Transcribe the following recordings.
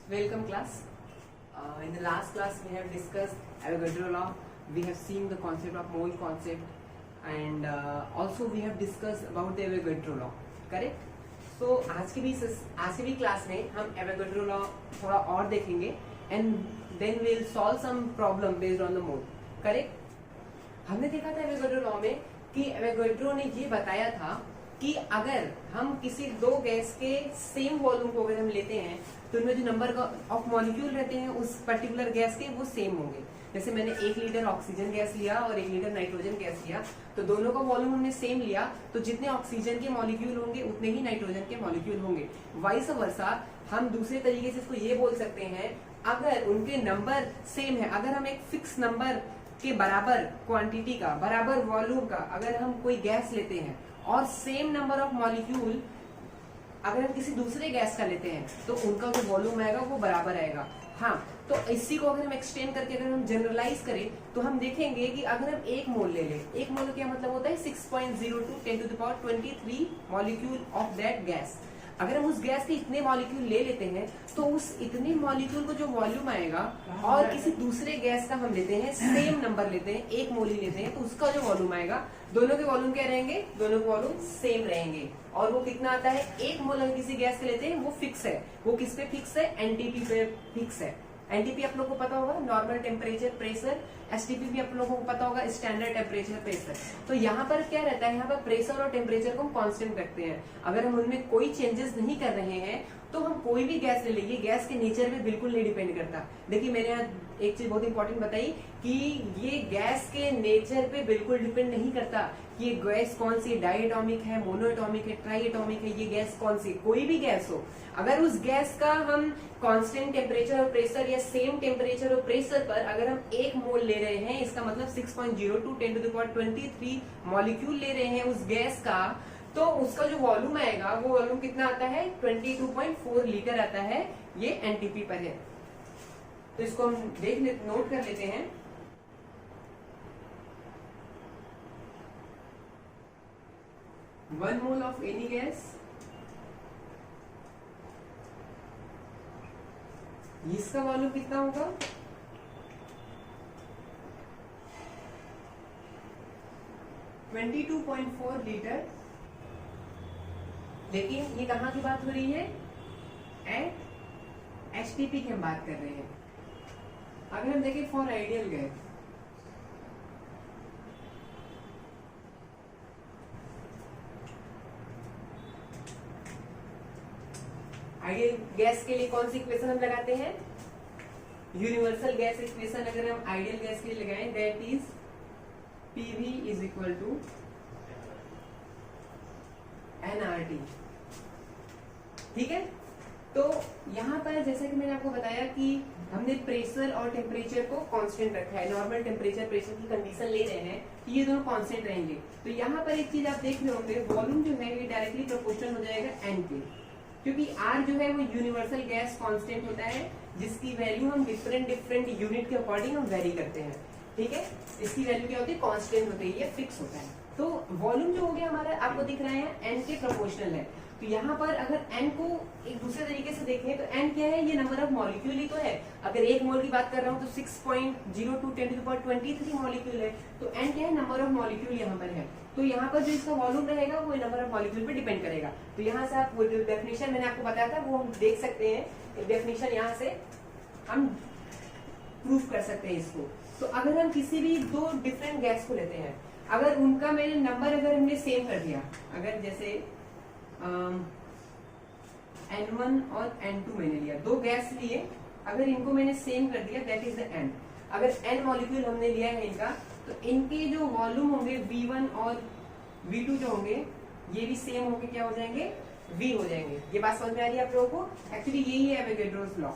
Welcome class. In the last class we have discussed Avogadro law. We have seen the concept of mole concept and also we have discussed about the Avogadro law. Correct? So आज की भी class में हम Avogadro law थोड़ा और देखेंगे and then we'll solve some problem based on the mole. Correct? हमने देखा था Avogadro law में कि Avogadro ने ये बताया था कि अगर हम किसी दो गैस के सेम वॉल्यूम को अगर हम लेते हैं तो उनमें जो नंबर ऑफ मॉलिक्यूल रहते हैं उस पर्टिकुलर गैस के वो सेम होंगे। जैसे मैंने 1 लीटर ऑक्सीजन गैस लिया और 1 लीटर नाइट्रोजन गैस लिया तो दोनों का वॉल्यूम हमने सेम लिया तो जितने ऑक्सीजन के मॉलिक्यूल होंगे उतने ही नाइट्रोजन के मॉलिक्यूल होंगे। वाइस वर्सा हम दूसरे तरीके से इसको ये बोल सकते हैं, अगर उनके नंबर सेम है, अगर हम एक फिक्स नंबर के बराबर क्वांटिटी का बराबर वॉल्यूम का अगर हम कोई गैस लेते हैं और सेम नंबर ऑफ मॉलिक्यूल अगर हम किसी दूसरे गैस का लेते हैं तो उनका जो वॉल्यूम आएगा वो बराबर आएगा। हाँ, तो इसी को अगर हम एक्सटेंड करके अगर हम जनरलाइज करें तो हम देखेंगे कि अगर हम एक मोल ले लें, एक मोल क्या मतलब होता है 6.02 10 to the power 23 molecule of that gas. अगर हम उस गैस के इतने मॉलिक्यूल ले लेते हैं तो उस इतने मॉलिक्यूल को जो वॉल्यूम आएगा और किसी दूसरे गैस का हम लेते हैं सेम नंबर लेते हैं, एक मोल ही लेते हैं तो उसका जो वॉल्यूम आएगा दोनों के वॉल्यूम क्या रहेंगे, दोनों के वॉल्यूम सेम रहेंगे। और वो कितना आता है, एक मोल हम किसी गैस के लेते हैं वो फिक्स है, वो किस पे फिक्स है, एनटीपी पे फिक्स है। एनटीपी आप लोगों को पता होगा, नॉर्मल टेम्परेचर प्रेशर। एसटीपी भी आप लोगों को पता होगा, स्टैंडर्ड टेम्परेचर प्रेशर। तो यहाँ पर क्या रहता है, यहाँ पर प्रेशर और टेम्परेचर को हम कांस्टेंट रखते हैं। अगर हम उनमें कोई चेंजेस नहीं कर रहे हैं तो हम कोई भी गैस ले लीजिए, गैस के नेचर पे बिल्कुल नहीं डिपेंड करता। देखिए मैंने यहाँ एक चीज बहुत इंपॉर्टेंट बताई कि ये गैस के नेचर पे बिल्कुल डिपेंड नहीं करता कि ये गैस कौन सी, डाइएटॉमिक है, मोनोएटॉमिक है, ट्राइएटॉमिक है, ये गैस कौन सी, कोई भी गैस हो, अगर उस गैस का हम कांस्टेंट टेम्परेचर और प्रेशर या सेम टेम्परेचर और प्रेशर पर अगर हम एक मोल ले रहे हैं, इसका मतलब 6.02 10 to the power 23 मॉलिक्यूल ले रहे हैं उस गैस का, तो उसका जो वॉल्यूम आएगा वो वॉल्यूम कितना आता है, 22.4 लीटर आता है। ये एनटीपी पर है। तो इसको हम नोट कर लेते हैं। One mole of any gas, इसका वॉल्यूम कितना होगा, 22.4 लीटर। लेकिन ये कहाँ की बात हो रही है, एट एचटीपी की हम बात कर रहे हैं। अगर हम देखें for ideal gas, ideal gas के लिए कौन सी इक्वेशन हम लगाते हैं, यूनिवर्सल गैस इक्वेशन अगर हम आइडियल गैस के लिए लगाएं, that is PV is equal to NRT. ठीक है, तो यहाँ पर जैसा कि मैंने आपको बताया कि हमने प्रेशर और टेम्परेचर को कांस्टेंट रखा है, नॉर्मल टेम्परेचर प्रेशर की कंडीशन ले रहे हैं कि ये दोनों कांस्टेंट रहेंगे। तो यहाँ पर एक चीज आप देख रहे होंगे, वॉल्यूम जो है ये डायरेक्टली प्रोपोर्शनल हो जाएगा एन के, क्योंकि आर जो है वो यूनिवर्सल गैस कांस्टेंट होता है जिसकी वैल्यू हम डिफरेंट यूनिट के अकॉर्डिंग हम वेरी करते हैं। ठीक है, इसकी वैल्यू क्या होती है, कांस्टेंट होती है, ये फिक्स होता है। तो वॉल्यूम जो हो गया हमारा, आपको दिख रहा है एन के प्रोपोर्शनल है। तो यहाँ पर अगर एन को एक दूसरे तरीके से देखें तो एन क्या है, ये नंबर ऑफ मॉलिक्यूल ही तो है। अगर एक मोल की बात कर रहा हूँ तो 6.02 10 to the power 23 मॉलिक्यूल है, तो एन क्या है, नंबर ऑफ मॉलिक्यूल यहाँ पर है। तो यहाँ पर जो इसका वॉल्यूम रहेगा वो नंबर ऑफ मॉलिक्यूल पे डिपेंड करेगा। तो यहाँ से आप वो जो डेफिनेशन मैंने आपको बताया था वो हम देख सकते हैं, डेफिनेशन यहाँ से हम प्रूफ कर सकते हैं इसको। तो अगर हम किसी भी दो डिफरेंट गैस को लेते हैं, अगर उनका मैंने नंबर अगर हमने सेम कर दिया, अगर जैसे N1 और N2 मैंने लिया, दो गैस लिए, अगर इनको मैंने सेम कर दिया दैट इज द N। अगर N मॉलिक्यूल हमने लिया है इनका, तो इनके जो वॉल्यूम होंगे V1 और V2 जो होंगे ये भी सेम होंगे, क्या हो जाएंगे, V हो जाएंगे। ये बात समझ में आ रही है आप लोगों को। एक्चुअली यही है एवोगैड्रोस लॉ।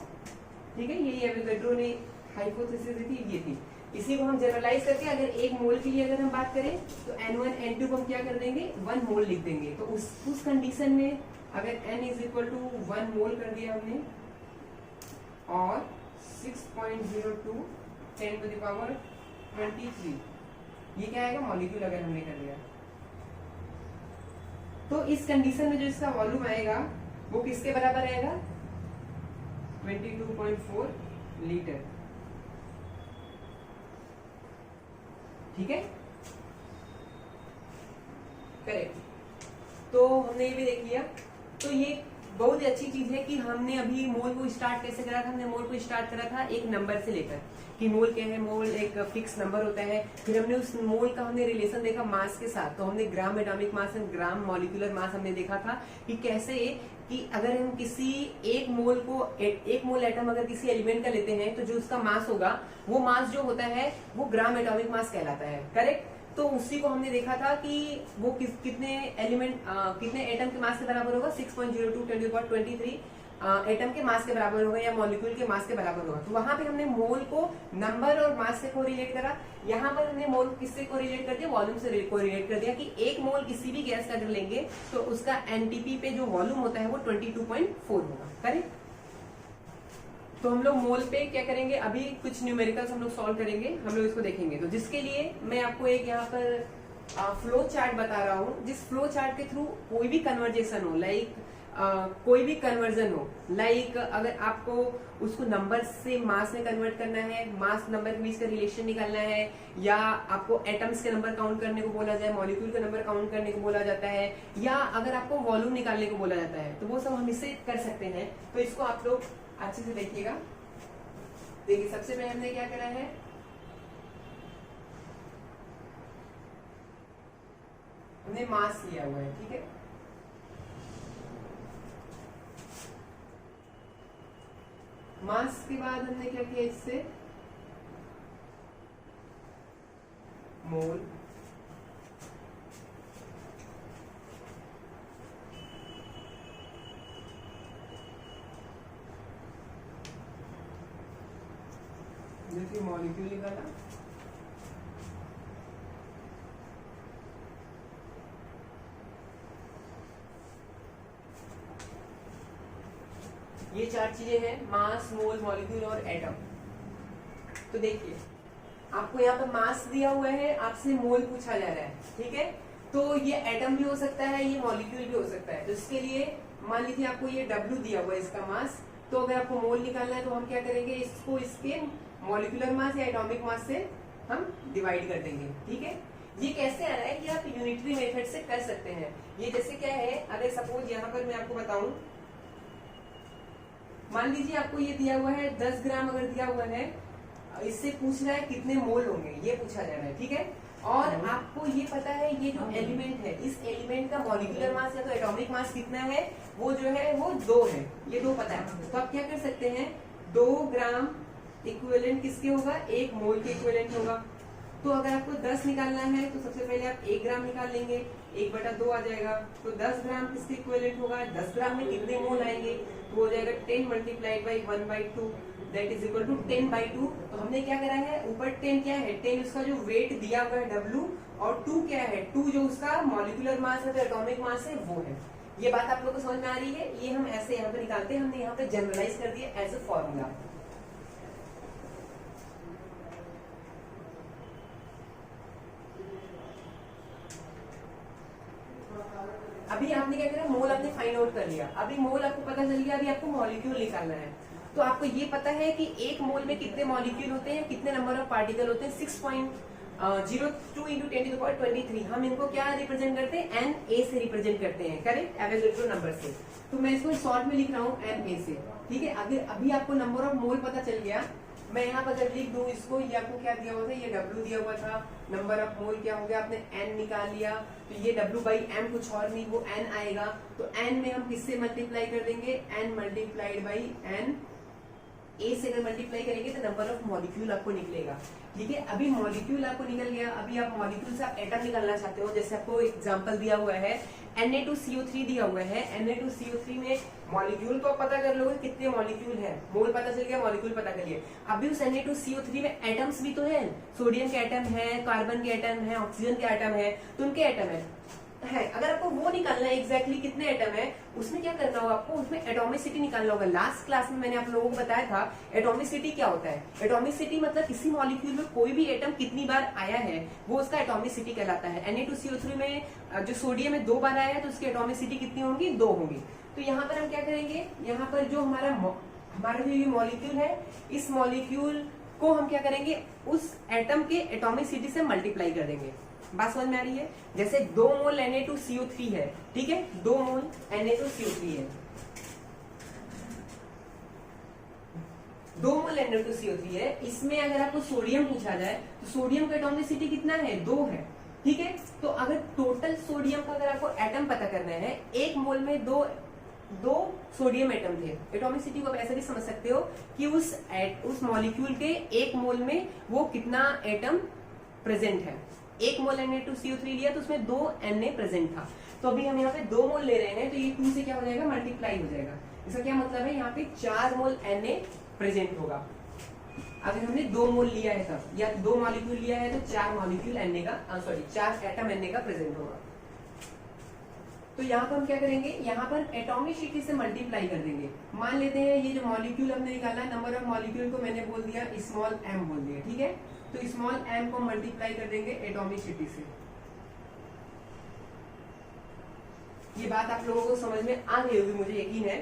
ठीक है, यही एवोगैड्रो ने हाइपोथेसिस दी थी, ये थी। इसी को हम जनरलाइज करके अगर एक मोल के लिए अगर हम बात करें तो N1 N2 को हम क्या कर देंगे, 1 मोल लिख देंगे। तो उस कंडीशन में अगर N इज इक्वल टू 1 मोल कर दिया हमने और 6.02 10 to the power 23, ये क्या आएगा, मॉलिक्यूल अगर हमने कर दिया, तो इस कंडीशन में जो इसका वॉल्यूम आएगा वो किसके बराबर आएगा, 22.4 लीटर। ठीक है, करेक्ट। तो हमने ये भी देख लिया। तो ये बहुत ही अच्छी चीज है कि हमने अभी मोल को स्टार्ट कैसे करा था। हमने मोल को स्टार्ट करा था एक नंबर से लेकर कि मोल क्या है, मोल एक फिक्स नंबर होता है। फिर हमने उस मोल का हमने रिलेशन देखा मास के साथ, तो हमने gram atomic mass and gram molecular mass हमने देखा था कि कैसे कि अगर हम किसी एक मोल एटम अगर किसी एलिमेंट का लेते हैं तो जो उसका मास होगा वो मास जो होता है वो ग्राम एटॉमिक मास कहलाता है, करेक्ट। तो उसी को हमने देखा था कि वो कितने एटम के मास के बराबर होगा, 6.02 10 to the power 23 एटम के मास के बराबर होगा या मॉलिक्यूल के मास के बराबर होगा। तो वहां पे हमने मोल को नंबर और मास से कोरिलेट करा। यहाँ पर हमने मोल किससे कोरिलेट कर दिया, वॉल्यूम से कोरिलेट कर दिया कि एक मोल किसी भी गैस का अगर लेंगे तो उसका एनटीपी पे जो वॉल्यूम होता है वो 22.4 होगा, करेक्ट। तो हम लोग मोल पे क्या करेंगे, अभी कुछ न्यूमेरिकल्स हम लोग सॉल्व करेंगे, हम लोग इसको देखेंगे। तो जिसके लिए मैं आपको एक यहाँ पर फ्लो चार्ट बता रहा हूँ, जिस फ्लो चार्ट के थ्रू कोई भी कन्वर्जेशन हो, लाइक कोई भी कन्वर्जन हो, लाइक अगर आपको उसको नंबर से मास में कन्वर्ट करना है, मास नंबर के बीच का रिलेशन निकालना है, या आपको एटम्स के नंबर काउंट करने को बोला जाए, मॉलिक्यूल का नंबर काउंट करने को बोला जाता है, या अगर आपको वॉल्यूम निकालने को बोला जाता है, तो वो सब हम इससे कर सकते हैं। तो इसको आप लोग अच्छे से देखिएगा। देखिए सबसे पहले हमने क्या करा है, हमने मास लिया हुआ है, ठीक है। मास के बाद हमने क्या किया, इससे मोल, जैसे मॉलिक्यूल निकाला, ये चार चीजें हैं, मास, मोल, मॉलिक्यूल और एटम। तो देखिए आपको यहाँ पे मास दिया हुआ है, आपसे मोल पूछा जा रहा है, ठीक है। तो ये एटम भी हो सकता है, ये मॉलिक्यूल भी हो सकता है। तो इसके लिए मान लीजिए आपको ये W दिया हुआ है इसका मास, तो अगर आपको मोल निकालना है तो हम क्या करेंगे, इसको इसके मॉलिक्यूलर मास या एटॉमिक मास से हम डिवाइड कर देंगे, ठीक है। ये कैसे आ रहा है कि आप यूनिटरी मेथड से कर सकते हैं। ये जैसे क्या है, अगर सपोज यहाँ पर मैं आपको बताऊं, मान लीजिए आपको ये दिया हुआ है 10 ग्राम अगर दिया हुआ है, इससे पूछ रहा है कितने मोल होंगे, ये पूछा जा रहा है, ठीक है। और आपको ये पता है ये जो एलिमेंट है, इस एलिमेंट का मॉलिक्यूलर मास या तो एटॉमिक मास कितना है, वो जो है वो 2 है, ये 2 पता है। तो आप क्या कर सकते हैं, 2 ग्राम इक्विवेलेंट किसके होगा, 1 मोल के इक्विवेलेंट होगा। तो अगर आपको 10 निकालना है तो सबसे पहले आप 1 ग्राम निकाल लेंगे, 1/2 आ जाएगा। तो 10 ग्राम किसके इक्विवेलेंट होगा, 10 ग्राम में कितने मोल आएंगे, तो हो जाएगा 10 multiplied by 1/2 that is equal to 10/2। तो हमने क्या करा है, ऊपर 10 क्या है, 10 उसका जो वेट दिया हुआ है W, और 2 क्या है, 2 जो उसका मॉलिक्यूलर मास है, एटॉमिक मास है, वो है। ये बात आप लोगों को समझ में आ रही है। ये हम ऐसे यहाँ पे निकालते हैं, हमने यहाँ पे जनरलाइज कर दिया एज ए फॉर्मूला। अभी आपने क्या करा, मोल आपने फाइंड आउट कर लिया। अभी मोल आपको पता चल गया, अभी आपको मॉलिक्यूल निकालना है। तो आपको ये पता है कि एक मोल में कितने मॉलिक्यूल होते हैं, कितने नंबर ऑफ पार्टिकल होते हैं, 6.02 × 10 to the power 23। हम इनको क्या रिप्रेजेंट करते हैं, Na से रिप्रेजेंट करते हैं, करेक्ट, एवोगाड्रो नंबर से। तो मैं इसको शॉर्ट में लिख रहा हूँ Na से, ठीक है। अगर अभी आपको नंबर ऑफ मोल पता चल गया, मैं यहाँ पर जब लिख दूं इसको, ये आपको क्या दिया हुआ था, ये W दिया हुआ था, नंबर ऑफ मोल क्या हो गया, आपने N निकाल लिया, तो ये W/M कुछ और नहीं, वो N आएगा। तो N में हम किससे मल्टीप्लाई कर देंगे, N multiplied by N। A से अगर मल्टीप्लाई करेंगे तो नंबर ऑफ मॉलिक्यूल आपको निकलेगा, ठीक है। अभी मॉलिक्यूल आपको निकल गया, अभी आप मॉलिक्यूल से आप एटम निकालना चाहते हो। जैसे आपको एग्जांपल दिया हुआ है, Na2CO3 दिया हुआ है, Na2CO3 में मॉलिक्यूल तो आप पता कर लोगे कितने मॉलिक्यूल है, मोल पता चल गया, मॉलिक्यूल पता कर लिए। अभी उस Na2CO3 में एटम्स भी तो है, सोडियम के एटम है, कार्बन के एटम है, ऑक्सीजन के एटम है, तो उनके एटम है। अगर आपको वो निकालना है एग्जैक्टली कितने एटम है, उसमें क्या करना होगा, आपको उसमें एटॉमिसिटी निकालना होगा। लास्ट क्लास में मैंने आप लोगों को बताया था एटॉमिसिटी क्या होता है। एटॉमिसिटी मतलब किसी मॉलिक्यूल में कोई भी एटम कितनी बार आया है, वो उसका एटॉमिसिटी कहलाता है। Na2CO3 में जो सोडियम में 2 बार आया है, तो उसकी एटॉमिसिटी कितनी होंगी, 2 होंगी। तो यहाँ पर हम क्या करेंगे, यहाँ पर जो हमारा हमारा जो ये मॉलिक्यूल है, इस मॉलिक्यूल को हम क्या करेंगे, उस एटम के एटॉमिसिटी से मल्टीप्लाई कर देंगे। बात समझ में आ रही है? जैसे 2 मोल Na2CO3 है, ठीक है, 2 मोल Na2CO3 है, 2 मोल Na2CO3 है। इसमें अगर आपको सोडियम पूछा जाए तो सोडियम का एटॉमिसिटी कितना है, 2 है, ठीक है। तो अगर टोटल सोडियम का अगर आपको एटम पता करना है, 1 मोल में दो सोडियम एटम थे, एटॉमिसिटी को आप ऐसे भी समझ सकते हो कि उस मॉलिक्यूल के 1 मोल में वो कितना एटम प्रेजेंट है। 1 मोल Na2CO3 लिया तो उसमें 2 Na प्रेजेंट था, तो अभी हम यहाँ पे 2 मोल ले रहे हैं, तो ये 2 से क्या हो जाएगा, मल्टीप्लाई हो जाएगा। इसका क्या मतलब है, यहाँ पे 4 मोल Na प्रेजेंट होगा। अगर हमने 2 मोल लिया है तब, या 2 मॉलिक्यूल लिया है तो 4 मॉलिक्यूल Na का, सॉरी 4 एटम Na का प्रेजेंट होगा। तो यहाँ पर हम क्या करेंगे, यहाँ पर एटॉमिसिटी से मल्टीप्लाई कर देंगे। मान लेते हैं ये जो मॉलिक्यूल हमने निकाला, नंबर ऑफ मॉलिक्यूल को मैंने बोल दिया स्मॉल m बोल दिया, ठीक है। तो स्मॉल m को मल्टीप्लाई कर देंगे एटॉमिसिटी से। ये बात आप लोगों को समझ में आ गई होगी, मुझे यकीन है।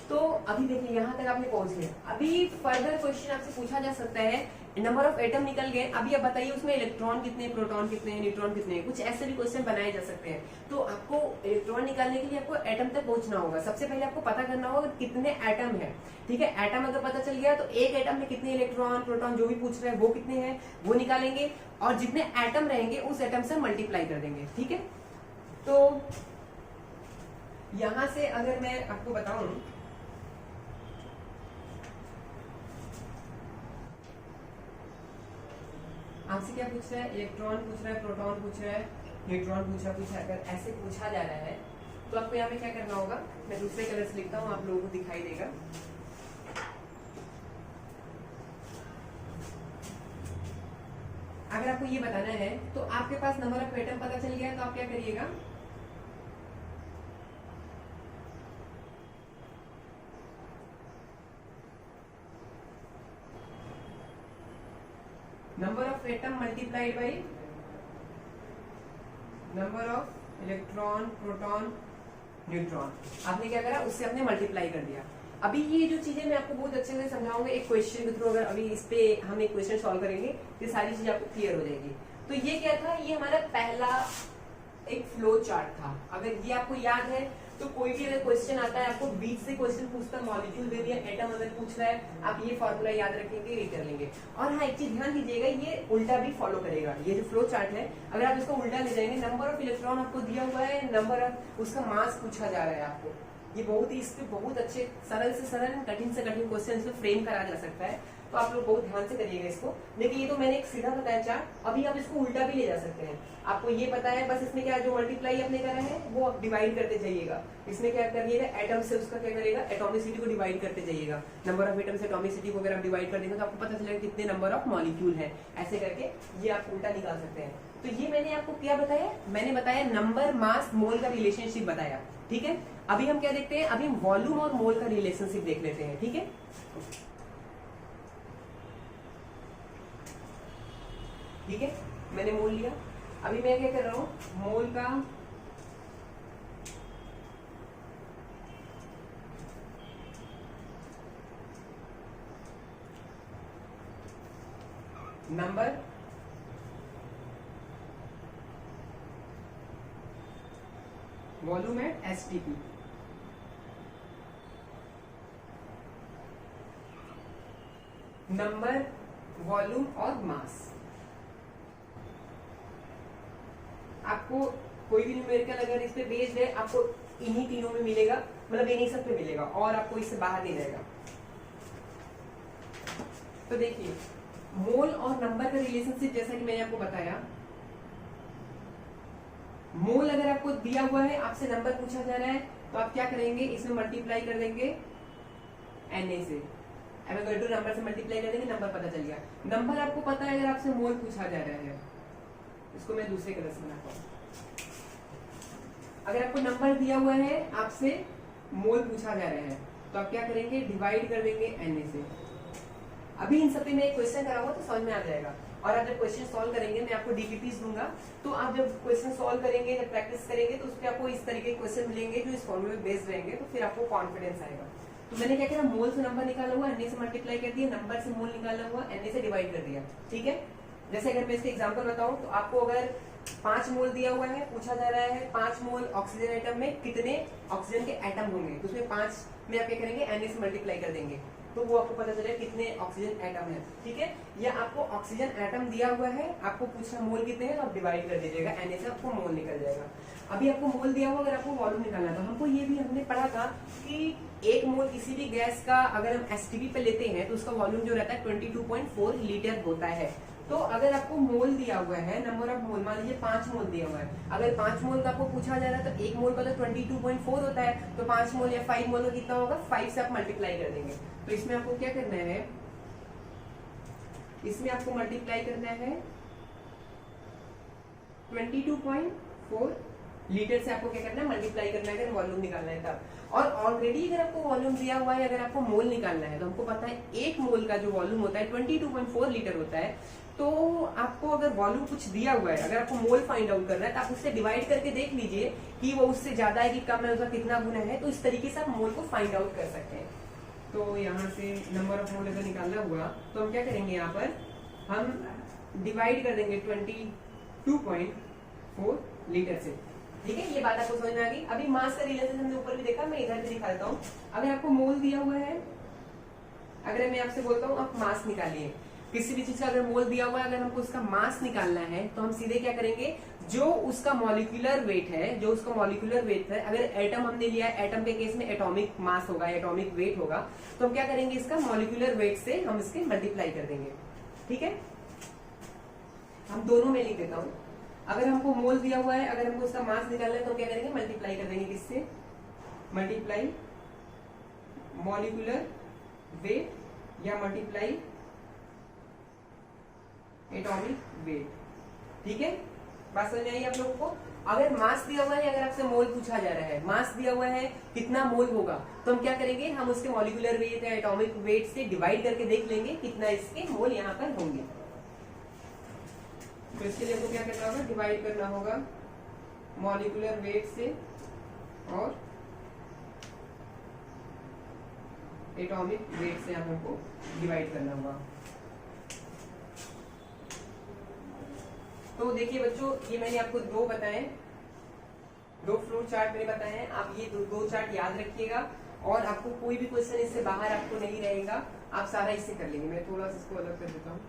तो अभी देखिए यहाँ तक आपने पहुंच गए। अभी फर्दर क्वेश्चन आपसे पूछा जा सकता है, नंबर ऑफ एटम निकल गए, अभी आप बताइए उसमें इलेक्ट्रॉन कितने, प्रोटॉन कितने, न्यूट्रॉन कितने, कुछ ऐसे भी क्वेश्चन बनाए जा सकते हैं। तो आपको इलेक्ट्रॉन निकालने के लिए आपको एटम तक पहुंचना होगा। सबसे पहले आपको पता करना होगा कितने एटम है, ठीक है। एटम अगर पता चल गया तो एक एटम में कितने इलेक्ट्रॉन, प्रोटॉन जो भी पूछ रहे हैं वो कितने हैं वो निकालेंगे, और जितने एटम रहेंगे उस एटम से मल्टीप्लाई कर देंगे, ठीक है। तो यहां से अगर मैं आपको बताऊं, आपसे क्या पूछ रहा है, इलेक्ट्रॉन पूछ रहा है, प्रोटॉन पूछ रहा है, न्यूट्रॉन पूछ रहा है। अगर ऐसे पूछा जा रहा है तो आपको यहाँ पे क्या करना होगा, मैं दूसरे कलर से लिखता हूँ, आप लोगों को दिखाई देगा। अगर आपको ये बताना है तो आपके पास नंबर ऑफ एटम पता चल गया, तो आप क्या करिएगा, number of atom multiplied by number of electron, proton, neutron. आपने क्या करा, उससे आपने मल्टीप्लाई कर दिया। अभी ये जो चीजें मैं आपको बहुत अच्छे से समझाऊंगा एक क्वेश्चन के थ्रू। अगर अभी इस पे हम एक क्वेश्चन सॉल्व करेंगे, ये सारी चीजें आपको क्लियर हो जाएगी। तो ये क्या था, ये हमारा पहला एक फ्लो चार्ट था। अगर ये आपको याद है तो कोई भी अगर क्वेश्चन आता है, आपको बीच से क्वेश्चन पूछता है, मॉलिक्यूल दे दिया, एटम अगर पूछ रहा है, आप ये फॉर्मूला याद रखेंगे, ये कर लेंगे। और हाँ, एक चीज ध्यान दीजिएगा, ये उल्टा भी फॉलो करेगा। ये जो फ्लो चार्ट है, अगर आप इसको उल्टा ले जाएंगे, नंबर ऑफ इलेक्ट्रॉन आपको दिया हुआ है, नंबर ऑफ उसका मास पूछा जा रहा है आपको। ये बहुत ही, इसके बहुत अच्छे सरल से सरल, कठिन से कठिन क्वेश्चन इसमें फ्रेम करा जा सकता है। तो आप लोग बहुत ध्यान से करिएगा इसको। देखिए ये तो मैंने एक सीधा बताया चार्ट, अभी आप इसको उल्टा भी ले जा सकते हैं। आपको ये पता है, बस इसमें क्या, जो मल्टीप्लाई आपने करा है वो आप डिवाइड करते जाइएगा। इसमें क्या करिएगा, एटम से उसका क्या करेगा, एटॉमिसिटी को डिवाइड करते जाइएगा। नंबर ऑफ एटम से एटॉमिसिटी को अगर आप डिवाइड कर देंगे तो आपको पता चलेगा कितने नंबर ऑफ मॉलिक्यूल है। ऐसे करके ये आप उल्टा निकाल सकते हैं। तो ये मैंने आपको क्या बताया, मैंने बताया नंबर, मास, मोल का रिलेशनशिप बताया, ठीक है। अभी हम क्या देखते हैं, अभी हम वॉल्यूम और मोल का रिलेशनशिप देख लेते हैं, ठीक है। ठीक है, मैंने मोल लिया। अभी मैं क्या कर रहा हूं, मोल का number, volume at STP, number, volume और मास। आपको कोई भी न्यूमेरिकल अगर इस पे बेस्ड है, आपको इन्हीं तीनों में मिलेगा, मतलब इन्हीं सब पे मिलेगा, और आपको इससे बाहर नहीं रहेगा। तो देखिए, मोल और नंबर का रिलेशनशिप जैसा कि मैंने आपको बताया, मोल अगर आपको दिया हुआ है, आपसे नंबर पूछा जा रहा है, तो आप क्या करेंगे, इसमें मल्टीप्लाई कर देंगे Na से। नंबर से मल्टीप्लाई कर देंगे, नंबर पता चल गया। नंबर आपको पता है, अगर आपसे मोल पूछा जा रहा है, इसको मैं दूसरे कलर से बनाता हूं। अगर आपको नंबर दिया हुआ है, आपसे मोल पूछा जा रहा है, तो आप क्या करेंगे, डिवाइड कर देंगे Na से। अभी इन सब पे मैं एक क्वेश्चन कराऊंगा तो समझ में आ जाएगा। और आप जब क्वेश्चन सॉल्व करेंगे, मैं आपको डीपीपीस दूंगा, तो आप जब क्वेश्चन सॉल्व करेंगे, जब प्रैक्टिस करेंगे, तो उस पर आपको इस तरीके के क्वेश्चन मिलेंगे जो इस फॉर्मूले में बेस्ड रहेंगे, तो फिर आपको कॉन्फिडेंस आएगा। तो मैंने क्या किया, मोल से नंबर निकाला हुआ एन से मल्टीप्लाई कर दिया, नंबर से मोल निकाला हुआ एन से डिवाइड कर दिया। ठीक है, जैसे अगर मैं इसके एग्जांपल बताऊं तो आपको अगर 5 मोल दिया हुआ है, पूछा जा रहा है 5 मोल ऑक्सीजन एटम में कितने ऑक्सीजन के एटम होंगे, तो उसमें 5 में आप क्या करेंगे, एन से मल्टीप्लाई कर देंगे, तो वो आपको पता चलेगा कितने ऑक्सीजन एटम है। ठीक है, या आपको ऑक्सीजन एटम दिया हुआ है, आपको पूछना मोल कितने हैं, तो आप डिवाइड कर दीजिएगा, एन से आपको मोल निकल जाएगा। अभी आपको मोल दिया हुआ, अगर आपको वॉल्यूम निकालना है तो हमको ये भी हमने पढ़ा था कि 1 मोल किसी भी गैस का अगर हम एसटीपी पे लेते हैं तो उसका वॉल्यूम जो रहता है 22.4 लीटर होता है। तो अगर आपको मोल दिया हुआ है, नंबर ऑफ मोल, मान लीजिए 5 मोल दिया हुआ है, अगर 5 मोल का आपको पूछा जा रहा है तो 1 मोल का तो 22.4 होता है, तो 5 मोल या 5 मोल का कितना होगा, 5 से आप मल्टीप्लाई कर देंगे। तो इसमें आपको क्या करना है, इसमें आपको मल्टीप्लाई करना है 22.4 लीटर से, आपको क्या करना है, मल्टीप्लाई करना है अगर वॉल्यूम निकालना है तब। और ऑलरेडी अगर आपको वॉल्यूम दिया हुआ है, अगर आपको मोल निकालना है तो हमको पता है 1 मोल का जो वॉल्यूम होता है 22.4 लीटर होता है। तो आपको अगर वॉल्यूम कुछ दिया हुआ है, अगर आपको मोल फाइंड आउट करना है तो आप उससे डिवाइड करके देख लीजिए कि वो उससे ज्यादा है कि कम है, उसका कितना गुना है, तो इस तरीके से आप मोल को फाइंड आउट कर सकते हैं। तो यहाँ से नंबर ऑफ मोल अगर निकालना हुआ तो हम क्या करेंगे, यहाँ पर हम डिवाइड कर देंगे 22.4 लीटर से। ठीक है, ये बात आपको समझ में आ गई। अभी मास का रिलेशन हमने ऊपर भी देखा, मैं इधर भी दिखा देता हूँ। अगर आपको मोल दिया हुआ है, अगर मैं आपसे बोलता हूँ आप मास निकालिए, किसी भी चीज का अगर मोल दिया हुआ है, अगर हमको उसका मास निकालना है तो हम सीधे क्या करेंगे, जो उसका मॉलिक्यूलर वेट है, जो उसका मॉलिक्यूलर वेट है, अगर एटम हमने लिया है, एटम के केस में एटॉमिक मास होगा, एटॉमिक वेट होगा, तो हम क्या करेंगे, इसका मॉलिक्यूलर वेट से हम इसके मल्टीप्लाई कर देंगे। ठीक है, हम दोनों में लिख देता हूँ। अगर हमको मोल दिया हुआ है, अगर हमको उसका मास निकालना है तो क्या करेंगे, मल्टीप्लाई कर देंगे, किससे, मल्टीप्लाई मॉलिक्यूलर वेट या मल्टीप्लाई एटॉमिक वेट। ठीक है, बात समझ आई आप लोगों को। अगर मास दिया हुआ है, अगर आपसे मोल पूछा जा रहा है, मास दिया हुआ है कितना मोल होगा, तो हम क्या करेंगे, हम उसके मॉलिक्यूलर वेट या एटॉमिक वेट से डिवाइड करके देख लेंगे कितना इसके मोल यहाँ पर होंगे। तो इसके लिए आपको क्या करना होगा, डिवाइड करना होगा मॉलिक्यूलर वेट से और एटॉमिक वेट से हमको डिवाइड करना होगा। तो देखिए बच्चों, ये मैंने आपको दो बताए, दो फ्लो चार्ट मैंने बताए हैं, आप ये दो चार्ट याद रखिएगा और आपको कोई भी क्वेश्चन इससे बाहर आपको नहीं रहेगा, आप सारा इससे कर लेंगे। मैं थोड़ा सा इसको अलग कर देता हूँ।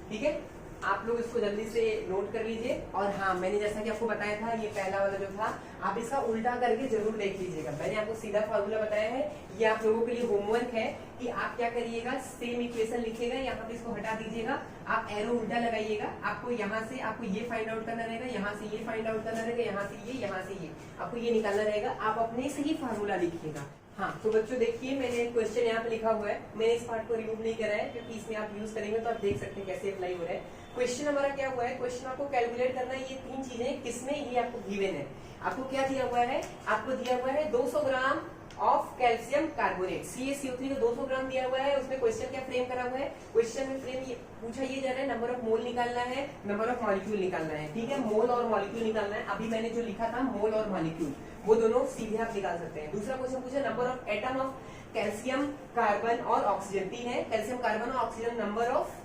ठीक है, आप लोग इसको जल्दी से नोट कर लीजिए। और हाँ, मैंने जैसा कि आपको बताया था, ये पहला वाला जो था, आप इसका उल्टा करके जरूर देख लीजिएगा। मैंने आपको सीधा फॉर्मूला बताया है, ये आप लोगों के लिए होमवर्क है कि आप क्या करिएगा, सेम इक्वेशन लिखिएगा, यहाँ पे इसको हटा दीजिएगा, आप एरो उल्टा लगाइएगा। आपको यहाँ से आपको ये फाइंड आउट करना रहेगा, यहाँ से ये फाइंड आउट करना रहेगा, यहाँ से ये, यहाँ से ये, आपको ये निकालना रहेगा। आप अपने से ही फार्मूला लिखिएगा। हाँ, तो बच्चों देखिए, मैंने क्वेश्चन यहाँ पे लिखा हुआ है, मैंने इस पार्ट को रिमूव नहीं करा है क्योंकि इसमें आप यूज करेंगे तो आप देख सकते हैं कैसे अप्लाई हो रहा है। क्वेश्चन हमारा क्या हुआ है, क्वेश्चन आपको कैलकुलेट करना है, ये 3 चीजें किसमें, ये आपको गिवन है। आपको क्या दिया हुआ है, आपको दिया हुआ है 200 gram of calcium carbonate, CaCO3 को 200 ग्राम दिया हुआ है। उसमें क्वेश्चन क्या फ्रेम करा हुआ है, क्वेश्चन में फ्रेम ये पूछा ये जा रहा है, नंबर ऑफ मोल निकालना है, नंबर ऑफ मॉलिक्यूल निकालना है। ठीक है, मोल और मॉलिक्यूल निकालना है। अभी मैंने जो लिखा था मोल और मॉलिक्यूल, वो दोनों सीधे आप निकाल सकते हैं। दूसरा क्वेश्चन पूछा number of atom of calcium, carbon और ऑक्सीजन, 3 है, कैल्शियम, कार्बन और ऑक्सीजन, नंबर ऑफ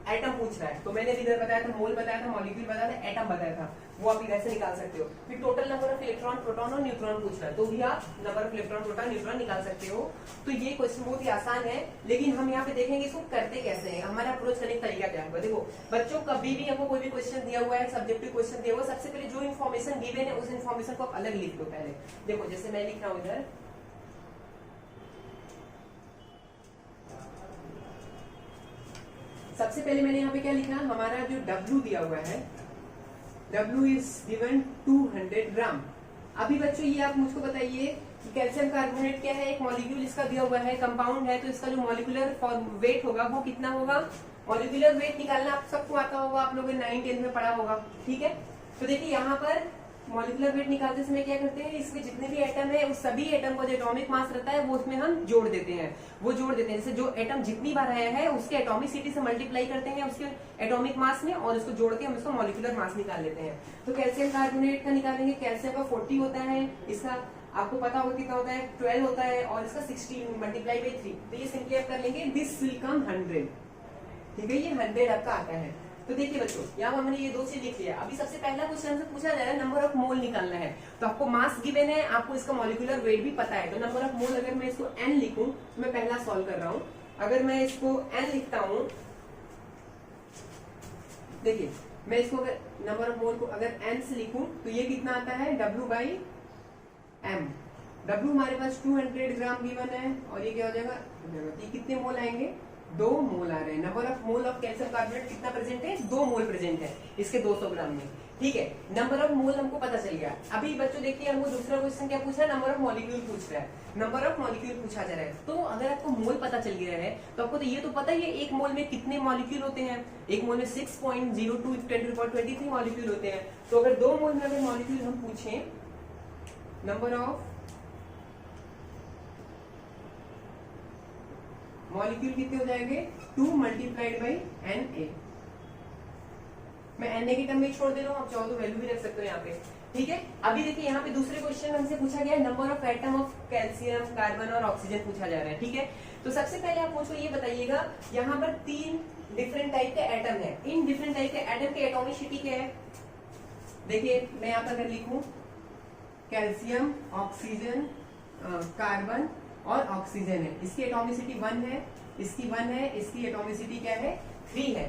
एटम पूछ रहा है। तो मैंने इधर बताया था, मोल बताया था, मॉलिक्यूल बताया था, एटम बताया था, वो आप इधर से निकाल सकते हो। फिर total number of electron, proton और न्यूट्रॉन पूछ रहा है, तो भी आप number of electron, proton, neutron निकाल सकते हो। तो ये क्वेश्चन बहुत ही आसान है, लेकिन हम यहाँ पे देखेंगे इसको करते कैसे हैं, हमारा अप्रोच करने का तरीका क्या होगा। देखो बच्चों, कभी भी हमको कोई भी क्वेश्चन दिया हुआ है, सब्जेक्टिव क्वेश्चन दिया हुआ है, सबसे पहले जो इन्फॉर्मेशन गिवन है उस इन्फॉर्मेशन को आप अलग लिख दो पहले। देखो जैसे मैं लिख रहा हूँ इधर, सबसे पहले मैंने यहाँ पे क्या लिखा, हमारा जो W दिया हुआ है, W इज गिवन 200 ग्राम। अभी बच्चों ये आप मुझको बताइए कि कैल्शियम कार्बोनेट क्या है, एक मॉलिक्यूल इसका दिया हुआ है, कंपाउंड है, तो इसका जो मॉलिक्यूलर वेट होगा वो कितना होगा। मॉलिक्यूलर वेट निकालना आप सबको आता होगा, आप लोगों ने 9th 10th में पढ़ा होगा। ठीक है, तो देखिए यहाँ पर मॉलिक्यूलर वेट निकालते समय क्या करते हैं, इसमें जितने भी एटम है उस सभी एटम को जो एटॉमिक मास रहता है वो उसमें हम जोड़ देते हैं, जैसे जो एटम जितनी बार आया है उसके एटॉमिसिटी से मल्टीप्लाई करते हैं उसके एटॉमिक मास में, और उसको जोड़ के हम इसको मॉलिक्यूलर मास निकाल लेते हैं। तो कैल्शियम कार्बोनेट का निकालेंगे, कैल्शियम का 40 होता है, इसका आपको पता होगा कितना होता है, 12 होता है, और इसका 16 मल्टीप्लाई बाई 3, तो ये सिंपली आप कर लेंगे, दिस विल कम 100। ठीक है, ये 100 आपका आता है। तो देखिए बच्चों, यहाँ हमने ये 2 चीज लिख लिया। अभी सबसे पहला क्वेश्चन हमसे पूछा जा रहा है नंबर ऑफ मोल निकालना है, तो आपको मास गिवन है, आपको इसका मॉलिक्यूलर वेट भी पता है, तो नंबर ऑफ मोल अगर मैं इसको n लिखूं, तो मैं पहला सॉल्व कर रहा हूं, अगर मैं इसको n लिखता हूं, देखिए मैं इसको अगर नंबर ऑफ मोल को अगर n से लिखूं तो ये कितना आता है W/m। W हमारे पास 200 ग्राम गिवन है, और ये क्या हो जाएगा, ये कितने मोल आएंगे, 2 मोल आ रहे हैं। Number of mole of calcium carbonate कितना प्रेजेंट है, 2 मोल प्रेजेंट है इसके 200 ग्राम में। ठीक है, नंबर ऑफ मोल हमको पता चल गया। अभी बच्चों देखिए हमको दूसरा क्वेश्चन क्या पूछा है, नंबर ऑफ मॉलिक्यूल पूछ रहा है, नंबर ऑफ मॉलिक्यूल पूछा जा रहा है। तो अगर आपको मोल पता चल गया है तो आपको तो ये तो पता ही है एक मोल में कितने मॉलिक्यूल होते हैं, एक मोल में 6.02 × 10⁻23 मॉलिक्यूल होते हैं। तो अगर 2 मोल में अगर मॉलिक्यूल हम पूछें, नंबर ऑफ मॉलिक्यूल कितने हो जाएंगे, 2 मल्टीप्लाइड बाई Na। मैं Na की टर्म में छोड़ दे रहा हूँ, आप चाहो तो वैल्यू भी रख सकते हो यहाँ पे। ठीक है, अभी देखिए यहाँ पे दूसरे क्वेश्चन हमसे पूछा गया है number of atom of calcium, carbon और ऑक्सीजन पूछा जा रहा है। ठीक है, तो सबसे पहले आप मुझको ये बताइएगा, यहाँ पर 3 डिफरेंट टाइप के एटम है, इन डिफरेंट टाइप के एटम के एटॉमिसिटी क्या है। देखिए मैं यहाँ पर अगर लिखूं कैल्शियम, ऑक्सीजन, कार्बन और ऑक्सीजन है, इसकी एटॉमिसिटी 1 है, इसकी 1 है, इसकी एटॉमिसिटी क्या है, 3 है।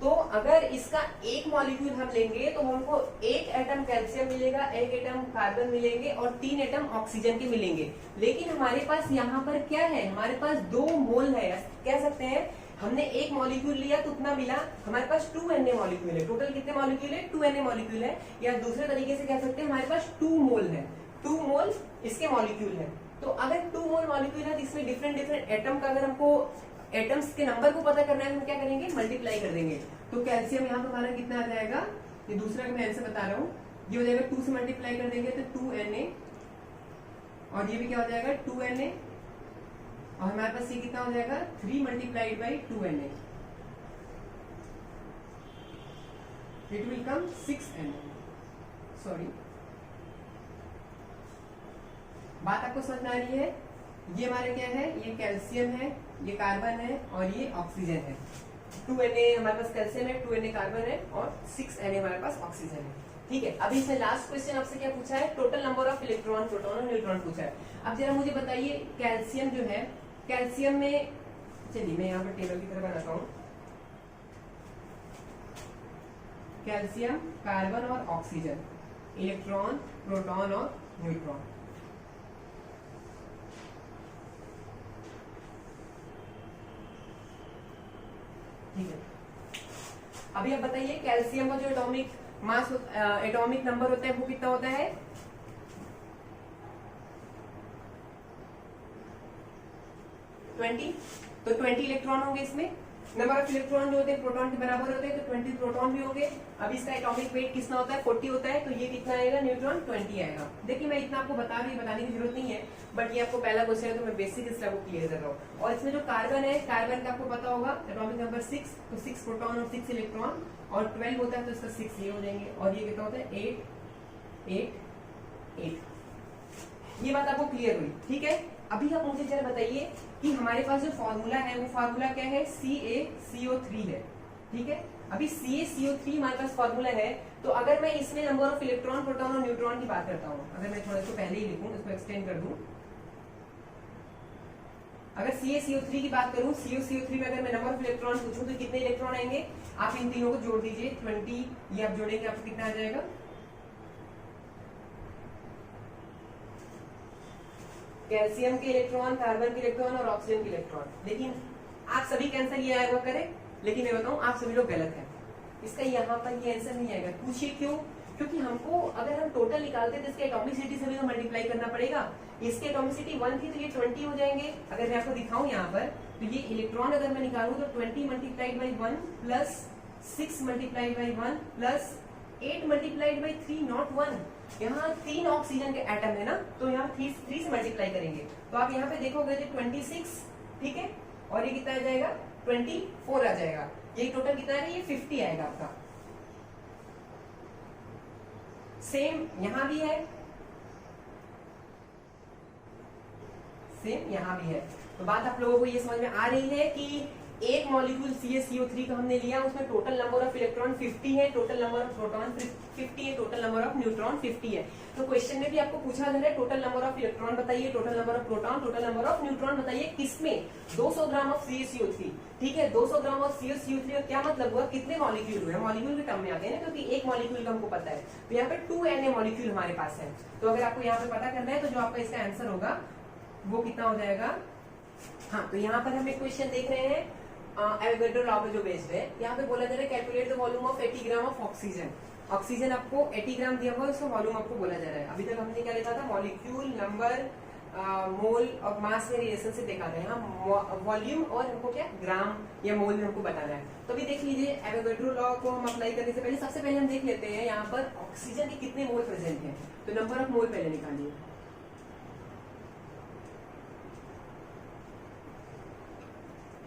तो अगर इसका एक मॉलिक्यूल हम लेंगे तो हमको 1 एटम कैल्शियम मिलेगा, 1 एटम कार्बन मिलेंगे और 3 एटम ऑक्सीजन के मिलेंगे। लेकिन हमारे पास यहाँ पर क्या है, हमारे पास 2 मोल है, कह सकते हैं हमने एक मॉलिक्यूल लिया तो उतना मिला, हमारे पास 2Na मॉलिक्यूल है। टोटल कितने मॉलिक्यूल है, 2Na मॉलिक्यूल है, या दूसरे तरीके से कह सकते हैं हमारे पास 2 मोल है, 2 मोल इसके मॉलिक्यूल है। तो अगर 2 मोल मॉलिक्यूल है तो इसमें डिफरेंट डिफरेंट एटम का अगर हमको एटम्स के नंबर को पता करना है, हम क्या करेंगे, मल्टीप्लाई कर देंगे। तो कैल्शियम यहाँ पर हमारा कितना आ जाएगा, ये दूसरा मैं आंसर बता रहा हूँ, ये हो जाएगा 2 से मल्टीप्लाई कर देंगे तो 2Na, और ये भी क्या हो जाएगा 2Na, और हमारे पास ये कितना हो जाएगा 3 multiplied by 2Na, it will come 6Na। Sorry, बात आपको समझ में आ रही है। ये हमारे क्या है, ये कैल्शियम है, ये कार्बन है और ये ऑक्सीजन है। 2Na हमारे पास कैल्शियम है, 2Na कार्बन है और 6Na हमारे पास ऑक्सीजन है। ठीक है, अभी इसमें लास्ट क्वेश्चन आपसे क्या पूछा है, total number of electron, proton और न्यूट्रॉन पूछा है। अब जरा मुझे बताइए कैल्शियम जो है, कैल्शियम में, चलिए मैं यहाँ पर टेबल की तरह बनाता हूँ, कैल्शियम, कार्बन और ऑक्सीजन, इलेक्ट्रॉन, प्रोटॉन और न्यूट्रॉन। ठीक है, अभी आप बताइए कैल्शियम का जो एटॉमिक मास, एटॉमिक नंबर होता है वो कितना होता है, 20। तो 20 इलेक्ट्रॉन होंगे इसमें। नंबर ऑफ इलेक्ट्रॉन जो होते हैं प्रोटॉन के बराबर होते हैं, तो 20 प्रोटॉन भी होंगे। अब इसका एटॉमिक वेट कितना होता है, 40 होता है, तो ये कितना आएगा, न्यूट्रॉन 20 आएगा। देखिए मैं इतना आपको बताने की जरूरत नहीं है, बट ये आपको पहला क्वेश्चन है तो मैं बेसिक इसका को क्लियर कर रहा हूँ। और इसमें जो कार्बन है, कार्बन का आपको पता होगा एटॉमिक नंबर 6, तो 6 प्रोटॉन और 6 इलेक्ट्रॉन, और 12 होता है तो इसका 6 ये हो जाएंगे, और ये कितना होता है 8 8 8। ये बात आपको क्लियर हुई। ठीक है, अभी आप मुझे जरा बताइए कि हमारे पास जो फॉर्मूला है वो फॉर्मूला क्या है, CaCO3 है। ठीक है, अभी CaCO3 हमारे पास फॉर्मूला है, तो अगर मैं इसमें नंबर ऑफ इलेक्ट्रॉन, प्रोटॉन और न्यूट्रॉन की बात करता हूँ, अगर मैं थोड़ा इसको पहले ही लिखूं, इसको एक्सटेंड कर दूं, अगर CaCO3 की बात करूं, CaCO3 में अगर मैं नंबर ऑफ इलेक्ट्रॉन पूछूं तो कितने इलेक्ट्रॉन आएंगे, आप इन तीनों को जोड़ दीजिए, 20, ये आप जोड़ेंगे आपको कितना आ जाएगा, कैल्शियम के इलेक्ट्रॉन, कार्बन के इलेक्ट्रॉन और ऑक्सीजन के इलेक्ट्रॉन। लेकिन आप सभी का आंसर ये आएगा करेक्ट, लेकिन मैं बताऊं आप सभी लोग गलत हैं, इसका यहाँ पर ये आंसर नहीं आएगा। पूछिए क्यों, क्योंकि हमको अगर हम टोटल निकालते हैं तो इसके एटॉमिसिटी से भी तो मल्टीप्लाई करना पड़ेगा। इसकी एटॉमिसिटी 1 थी तो ये 20 हो जाएंगे। अगर मैं आपको दिखाऊं यहाँ पर, तो ये इलेक्ट्रॉन अगर मैं निकालूं तो 20 multiplied by 1 plus 6 multiplied by 1 plus 8 multiplied by 3, not 1। यहाँ 3 ऑक्सीजन के एटम है ना, तो यहाँ 3 से मल्टीप्लाई करेंगे तो आप यहाँ पे देखोगे 26, ठीक है, और ये कितना आ जाएगा 24 आ जाएगा। ये टोटल कितना है, ये 50 आएगा आपका। सेम यहाँ भी है, सेम यहाँ भी है। तो बात आप लोगों को ये समझ में आ रही है कि एक मॉलिक्यूल CaCO3 का हमने लिया, उसमें टोटल नंबर ऑफ इलेक्ट्रॉन 50 है, टोटल नंबर ऑफ प्रोटॉन 50 है, टोटल नंबर ऑफ न्यूट्रॉन 50 है। तो क्वेश्चन में भी आपको पूछा जा रहा है टोटल नंबर ऑफ इलेक्ट्रॉन बताइए, total number of proton, total number of neutron बताइए, किसमें 200 ग्राम ऑफ CaCO3, ठीक है। 200 ग्राम ऑफ CaCO3 का क्या मतलब हुआ, कितने मॉलिक्यूल हुए, मॉलिक्यूल के टर्म में आते हैं ना, क्योंकि एक मॉलिक्यूल का हमको पता है। तो यहाँ पे 2Na मॉलिक्यूल हमारे पास है। तो अगर आपको यहाँ पे पता करना है तो जो आपका इसका आंसर होगा वो कितना हो जाएगा। हाँ, तो यहाँ पर हम एक क्वेश्चन देख रहे हैं एवोगैड्रो लॉ पे जो बेस्ड है। यहाँ पे बोला जा रहा है calculate the volume of 80 gram of oxygen. Oxygen आपको 80 ग्राम दिया हुआ है, उसका वॉल्यूम आपको बोला जा रहा है। अभी तक हमने क्या लिखा था, मॉलिक्यूल नंबर मोल और मास में रिलेशन से देखा था। यहाँ वॉल्यूम और हमको क्या ग्राम या मोल में हमको बताना है। तो अभी देख लीजिए एवोगैड्रो लॉ को हम अप्लाई करने से पहले सबसे पहले हम देख लेते हैं यहाँ पर ऑक्सीजन के कितने मोल प्रेजेंट है। तो नंबर ऑफ मोल पहले निकालिए।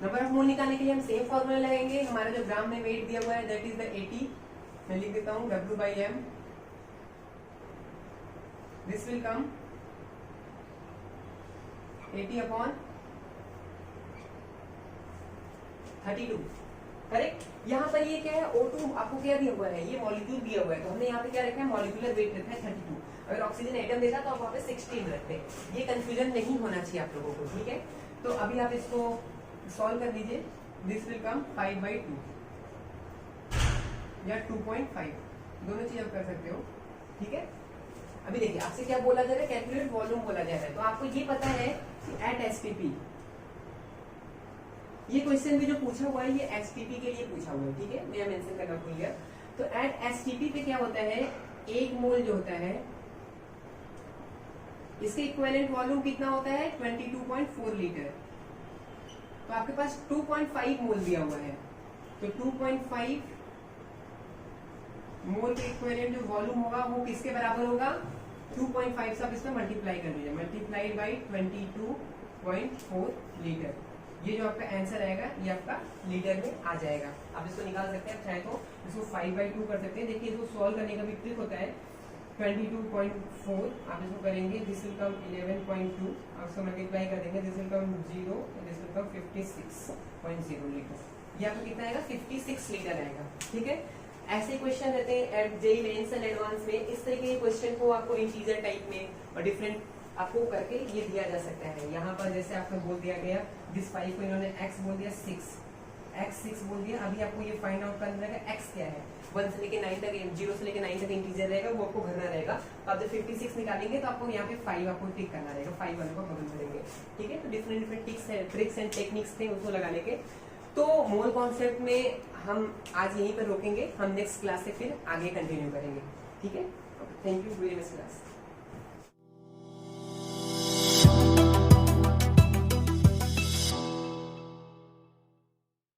नंबर ऑफ मोल निकालने के लिए हम सेम फॉर्मूला लगाएंगे। हमारा जो ग्राम में वेट दिया हुआ है दैट इज द 80। मैं लिख देता हूं W/m। This will come 80/32, correct. यहाँ पर ये क्या है, O2 आपको क्या दिया हुआ है, ये मॉलिक्यूल दिया हुआ है, तो हमने यहाँ पे क्या रखा है, मॉलिक्यूलर वेट रखा है 32। अगर ऑक्सीजन एटम देता तो आप वहाँ पे 16 रखते। ये कंफ्यूजन नहीं होना चाहिए आप लोगों को, ठीक है। तो अभी आप इसको सॉल्व कर लीजिए। दिस विल कम 5/2 या 2.5, दोनों चीज आप कर सकते हो, ठीक है। अभी देखिए आपसे क्या बोला जा रहा है, कैलकुलेट वॉल्यूम बोला जा रहा है। तो आपको ये पता है कि एट एसटीपी, ये क्वेश्चन भी जो पूछा हुआ है ये एसटीपी के लिए पूछा हुआ है, ठीक है, मैं मेंशन करना भूल गया। तो एट एसटीपी पे क्या होता है, एक मोल जो होता है इसके इक्विवेलेंट वॉल्यूम कितना होता है 22.4 लीटर। तो आपके पास 2.5 मोल दिया हुआ है, तो 2.5 मोल के इक्विवेलेंट जो वॉल्यूम होगा वो किसके बराबर होगा, 2.5 से आप इसमें मल्टीप्लाई कर दीजिए, मल्टीप्लाइड बाई 22.4 लीटर। ये जो आपका आंसर आएगा ये आपका लीटर में आ जाएगा। आप इसको निकाल सकते हैं, चाहे तो इसको 5/2 कर सकते हैं। देखिए इसको सॉल्व करने का भी ट्रिक होता है। 22.4 आप इसको करेंगे, दिस विल कम 11.2, आप इसको मल्टीप्लाई कर देंगे, this will come 0, this will come 56.0 litre. ये आपको कितना आएगा, 56 लीटर आएगा, ठीक है। ऐसे क्वेश्चन रहते हैं जेईई मेंस एंड एडवांस में। इस तरह के क्वेश्चन को आपको इंटीजर टाइप में और डिफरेंट आपको करके ये दिया जा सकता है। यहाँ पर जैसे आपको बोल दिया गया, दिस 5 को इन्होंने x बोल दिया, 6 बोल दिया। अभी आपको ये फाइंड आउट करना रहेगा x क्या है, 1 से लेके 9 तक, 0 से लेके 9 तक इंटीजर रहेगा, वो आपको भरना रहेगा। तो आप जब 56 निकालेंगे तो आपको यहाँ पे 5 आपको टिक करना रहेगा, 5 वाले को बगल भरेंगे, ठीक है। तो डिफरेंट ट्रिक्स एंड टेक्निक्स थे उसको लगाने के। तो मोल कॉन्सेप्ट में हम आज यहीं पर रोकेंगे, हम नेक्स्ट क्लास से फिर आगे कंटिन्यू करेंगे, ठीक है। Thank you very much class.